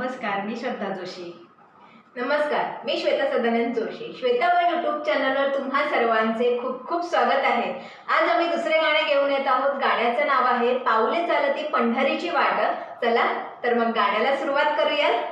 नमस्कार, मी श्रद्धा जोशी. नमस्कार, मी श्वेता सदानंद जोशी. श्वेताबाई यूट्यूब चॅनलवर तुम्हा सर्वांचे खूप खूप स्वागत आहे. आज आम्ही दुसरे गाणे घेऊन येत आहोत. गाण्याचं नाव आहे पाऊले चालती पंढरीची वाट. चला तर मग गाण्याला सुरुवात करूयात.